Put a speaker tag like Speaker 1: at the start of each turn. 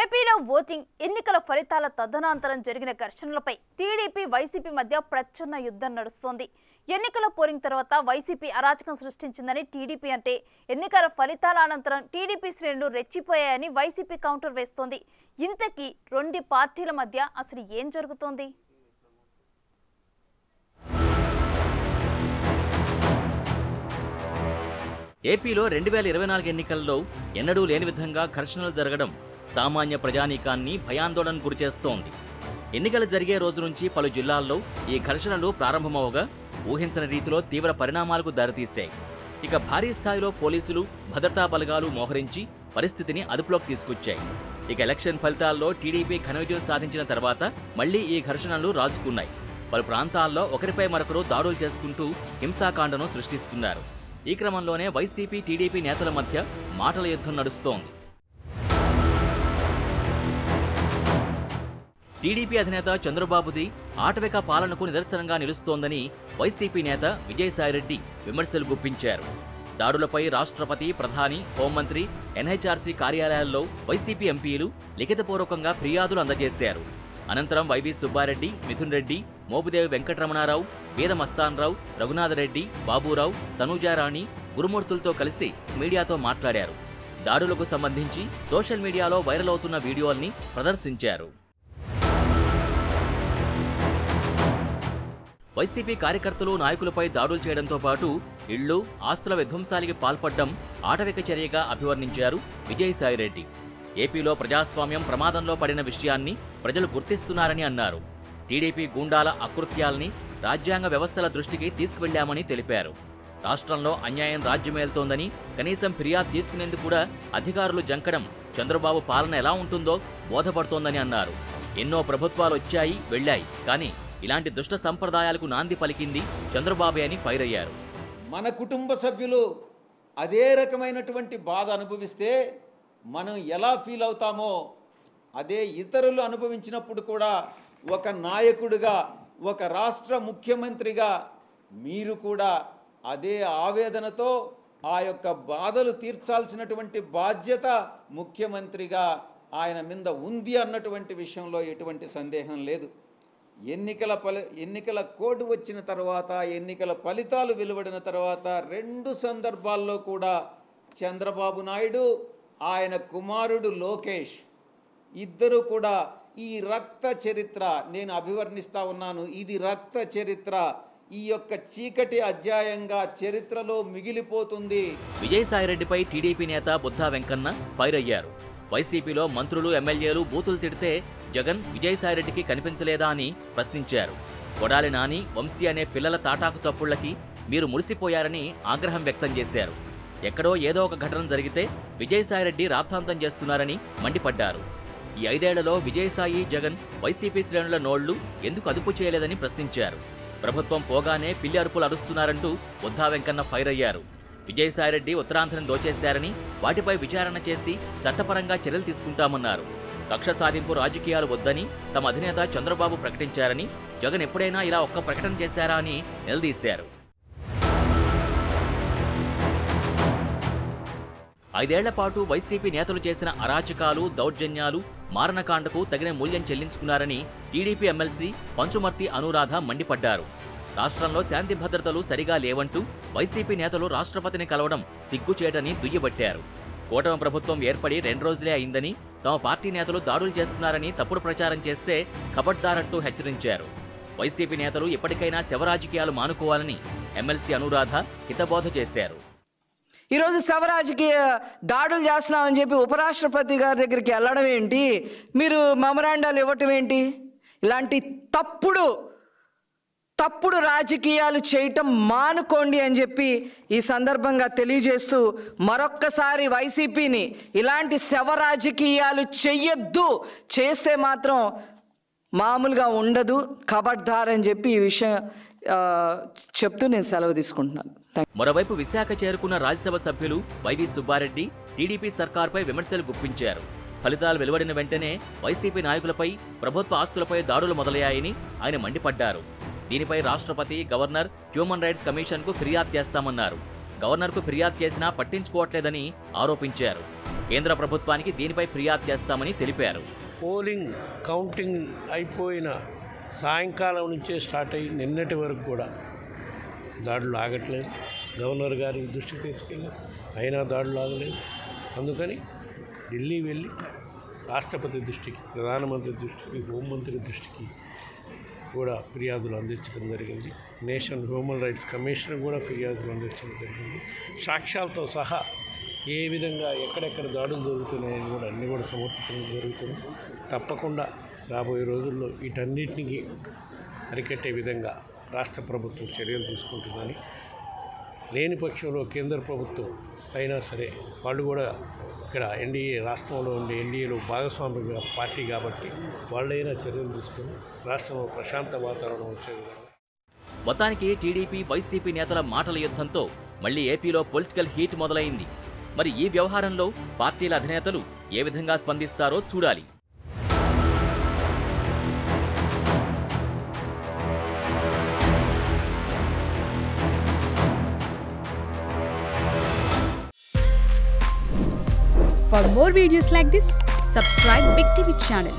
Speaker 1: ఏపీలో ఓటింగ్ ఎన్నికల ఫలితాల తదనంతరం జరిగిన ఘర్షణలపై టీడీపీ వైసీపీ మధ్య ప్రచన్న యుద్ధం నడుస్తోంది. ఎన్నికల పోలింగ్ తర్వాత వైసీపీ అరాచకం సృష్టించిందని టీడీపీ అంటే ఎన్నికల ఫలితాల అనంతరం టీడీపీ శ్రేణులు రెచ్చిపోయాయని వైసీపీ కౌంటర్ వేస్తోంది. ఇంతకీ రెండు పార్టీల మధ్య అసలు ఏం జరుగుతోంది?
Speaker 2: ఏపీలో 2024 ఎన్నికల్లో ఎన్నడూ లేని విధంగా ఘర్షణలు జరగడం సామాన్య ప్రజానీకాన్ని భయాందోళనకు గురిచేస్తోంది. ఎన్నికలు జరిగే రోజు నుంచి పలు జిల్లాల్లో ఈ ఘర్షణలు ప్రారంభమవగా ఊహించని రీతిలో తీవ్ర పరిణామాలకు దారితీశాయి. ఇక భారీ స్థాయిలో పోలీసులు, భద్రతా బలగాలు మోహరించి పరిస్థితిని అదుపులోకి తీసుకొచ్చాయి. ఇక ఎలక్షన్ ఫలితాల్లో టీడీపీ ఘన విజయం సాధించిన తర్వాత మళ్లీ ఈ ఘర్షణలు రాజుకున్నాయి. పలు ప్రాంతాల్లో ఒకరిపై మరొకరు దాడులు చేసుకుంటూ హింసాకాండను సృష్టిస్తున్నారు. ఈ క్రమంలోనే వైసీపీ, టీడీపీ నేతల మధ్య మాటల యుద్ధం నడుస్తోంది. టీడీపీ అధినేత చంద్రబాబుది ఆటవిక పాలనకు నిదర్శనంగా నిలుస్తోందని వైసీపీ నేత విజయసాయిరెడ్డి విమర్శలు గుప్పించారు. దాడులపై రాష్ట్రపతి, ప్రధాని, హోంమంత్రి, ఎన్హెచ్ఆర్సీ కార్యాలయాల్లో వైసీపీ ఎంపీలు లిఖితపూర్వకంగా ఫిర్యాదులు అందజేశారు. అనంతరం వైవి సుబ్బారెడ్డి, మిథున్ రెడ్డి, మోపిదేవి వెంకటరమణారావు, వేద మస్తాన్రావు, రఘునాథరెడ్డి, బాబురావు, తనూజారాణి గురుమూర్తులతో కలిసి మీడియాతో మాట్లాడారు. దాడులకు సంబంధించి సోషల్ మీడియాలో వైరల్ అవుతున్న వీడియోల్ని ప్రదర్శించారు. వైసీపీ కార్యకర్తలు, నాయకులపై దాడులు చేయడంతో పాటు ఇళ్లు, ఆస్తుల విధ్వంసానికి పాల్పడడం ఆటవిక చర్యగా అభివర్ణించారు విజయసాయిరెడ్డి. ఏపీలో ప్రజాస్వామ్యం ప్రమాదంలో పడిన విషయాన్ని ప్రజలు గుర్తిస్తున్నారని అన్నారు. టీడీపీ గూండాల అకృత్యాల్ని రాజ్యాంగ వ్యవస్థల దృష్టికి తీసుకువెళ్లామని తెలిపారు. రాష్ట్రంలో అన్యాయం రాజ్యమేలుతోందని, కనీసం ఫిర్యాదు తీసుకునేందుకు కూడా అధికారులు జంకడం చంద్రబాబు పాలన ఎలా ఉంటుందో బోధపడుతోందని అన్నారు. ఎన్నో ప్రభుత్వాలు వచ్చాయి, వెళ్లాయి, కానీ ఇలాంటి దుష్ట సంప్రదాయాలకు నాంది పలికింది చంద్రబాబే అని ఫైర్ అయ్యారు.
Speaker 3: మన కుటుంబ సభ్యులు అదే రకమైనటువంటి బాధ అనుభవిస్తే మనం ఎలా ఫీల్ అవుతామో అదే ఇతరులు అనుభవించినప్పుడు కూడా ఒక నాయకుడిగా, ఒక రాష్ట్ర ముఖ్యమంత్రిగా మీరు కూడా అదే ఆవేదనతో ఆ యొక్క బాధలు తీర్చాల్సినటువంటి బాధ్యత ముఖ్యమంత్రిగా ఆయన మీద ఉంది అన్నటువంటి విషయంలో ఎటువంటి సందేహం లేదు. ఎన్నికల కోడ్ వచ్చిన తర్వాత, ఎన్నికల ఫలితాలు వెలువడిన తర్వాత 2 సందర్భాల్లో కూడా చంద్రబాబు నాయుడు, ఆయన కుమారుడు లోకేష్ ఇద్దరు కూడా ఈ రక్త చరిత్ర నేను అభివర్ణిస్తా ఉన్నాను. ఇది రక్త చరిత్ర, ఈ యొక్క చీకటి అధ్యాయంగా చరిత్రలో మిగిలిపోతుంది.
Speaker 2: విజయసాయిరెడ్డిపై టీడీపీ నేత బుద్ధా వెంకన్న ఫైర్ అయ్యారు. వైసీపీలో మంత్రులు, ఎమ్మెల్యేలు బూతులు తిడితే జగన్ విజయసాయిరెడ్డికి కనిపించలేదా అని ప్రశ్నించారు. కొడాలి నాని, వంశీ అనే పిల్లల తాటాకు చప్పుళ్లకి మీరు మురిసిపోయారని ఆగ్రహం వ్యక్తం చేశారు. ఎక్కడో ఏదో ఒక ఘటన జరిగితే విజయసాయిరెడ్డి రాద్ధాంతం చేస్తున్నారని మండిపడ్డారు. ఈ 5 ఏళ్లలో విజయసాయి, జగన్ వైసీపీ శ్రేణుల నోళ్లు ఎందుకు అదుపు చేయలేదని ప్రశ్నించారు. ప్రభుత్వం పోగానే పిల్లి అరుపులు అరుస్తున్నారంటూ బుద్ధా వెంకన్న ఫైర్ అయ్యారు. విజయసాయిరెడ్డి ఉత్తరాంధ్రను దోచేశారని, వాటిపై విచారణ చేసి చట్టపరంగా చర్యలు తీసుకుంటామన్నారు. కక్ష సాధింపు రాజకీయాలు వద్దని తమ అధినేత చంద్రబాబు ప్రకటించారని, జగన్ ఎప్పుడైనా ఇలా ఒక్క ప్రకటన చేశారా అని నిలదీశారు. 5 ఏళ్ల పాటు వైసీపీ నేతలు చేసిన అరాచకాలు, దౌర్జన్యాలు, మారణకాండకు తగిన మూల్యం చెల్లించుకున్నారని టీడీపీ ఎమ్మెల్సీ పంచుమర్తి అనురాధ మండిపడ్డారు. రాష్ట్రంలో శాంతి భద్రతలు సరిగా లేవంటూ వైసీపీ నేతలు రాష్ట్రపతిని కలవడం సిగ్గుచేటని దుయ్యబట్టారు. కూటమి ప్రభుత్వం ఏర్పడి 2 రోజులే అయిందని, తమ పార్టీ నేతలు దాడులు చేస్తున్నారని తప్పుడు ప్రచారం చేస్తే ఖబర్దారంటూ హెచ్చరించారు. వైసీపీ నేతలు ఇప్పటికైనా శవరాజకీయాలు మానుకోవాలని ఎమ్మెల్సీ అనురాధ హితబోధ చేశారు.
Speaker 4: ఈరోజు శవరాజకీయ దాడులు చేస్తున్నామని చెప్పి ఉపరాష్ట్రపతి గారి దగ్గరికి వెళ్ళడం ఏంటి, మీరు మెమరాండాలు ఇవ్వటం ఏంటి? ఇలాంటి తప్పుడు రాజకీయాలు చేయటం మానుకోండి అని చెప్పి ఈ సందర్భంగా తెలియజేస్తూ, మరొక్కసారి వైసీపీని ఇలాంటి శవ రాజకీయాలు చెయ్యొద్దు, చేస్తే మాత్రం మామూలుగా ఉండదు, ఖబర్దార్ అని చెప్పి ఈ విషయం చెప్తూ నేను సెలవు తీసుకుంటున్నాను.
Speaker 2: మరోవైపు విశాఖ చేరుకున్న రాజ్యసభ సభ్యులు వైవి సుబ్బారెడ్డి టీడీపీ సర్కార్పై విమర్శలు గుప్పించారు. ఫలితాలు వెలువడిన వెంటనే వైసీపీ నాయకులపై, ప్రభుత్వ ఆస్తులపై దాడులు మొదలయ్యాయని ఆయన మండిపడ్డారు. దీనిపై రాష్ట్రపతి, గవర్నర్, హ్యూమన్ రైట్స్ కమిషన్కు ఫిర్యాదు చేస్తామన్నారు. గవర్నర్కు ఫిర్యాదు చేసినా పట్టించుకోవట్లేదని ఆరోపించారు. కేంద్ర ప్రభుత్వానికి దీనిపై ఫిర్యాదు చేస్తామని తెలిపారు.
Speaker 5: పోలింగ్ కౌంటింగ్ అయిపోయిన సాయంకాలం నుంచే స్టార్ట్ అయ్యి నిన్నటి వరకు కూడా దాడులు ఆగట్లేదు. గవర్నర్ గారి దృష్టికి తీసుకెళ్ళారు, అయినా దాడులు ఆగలేదు. అందుకని ఢిల్లీ వెళ్ళి రాష్ట్రపతి దృష్టికి, ప్రధానమంత్రి దృష్టికి, హోంమంత్రి దృష్టికి కూడా ఫిర్యాదులు అందించడం జరిగింది. నేషనల్ హ్యూమన్ రైట్స్ కమిషన్ కూడా ఫిర్యాదులు అందించడం జరిగింది. సాక్ష్యాలతో సహా ఏ విధంగా ఎక్కడెక్కడ దాడులు జరుగుతున్నాయని కూడా అన్నీ కూడా సమర్పించడం జరుగుతుంది. తప్పకుండా రాబోయే రోజుల్లో వీటన్నిటిని అరికట్టే విధంగా రాష్ట్ర ప్రభుత్వం చర్యలు తీసుకుంటుందని, లేని పక్షంలో కేంద్ర ప్రభుత్వం అయినా సరే వాళ్ళు కూడా ఇక్కడ ఎన్డీఏ రాష్ట్రంలో ఉండే ఎన్డీఏలో భాగస్వామ్య పార్టీ కాబట్టి వాళ్ళైనా చర్యలు తీసుకుని రాష్ట్రంలో ప్రశాంత వాతావరణం వచ్చే విధంగా.
Speaker 2: మొత్తానికి టీడీపీ వైసీపీ నేతల మాటల యుద్ధంతో మళ్లీ ఏపీలో పొలిటికల్ హీట్ మొదలైంది. మరి ఈ వ్యవహారంలో పార్టీల అధినేతలు ఏ విధంగా స్పందిస్తారో చూడాలి.
Speaker 6: For more videos like this, subscribe Big TV channel.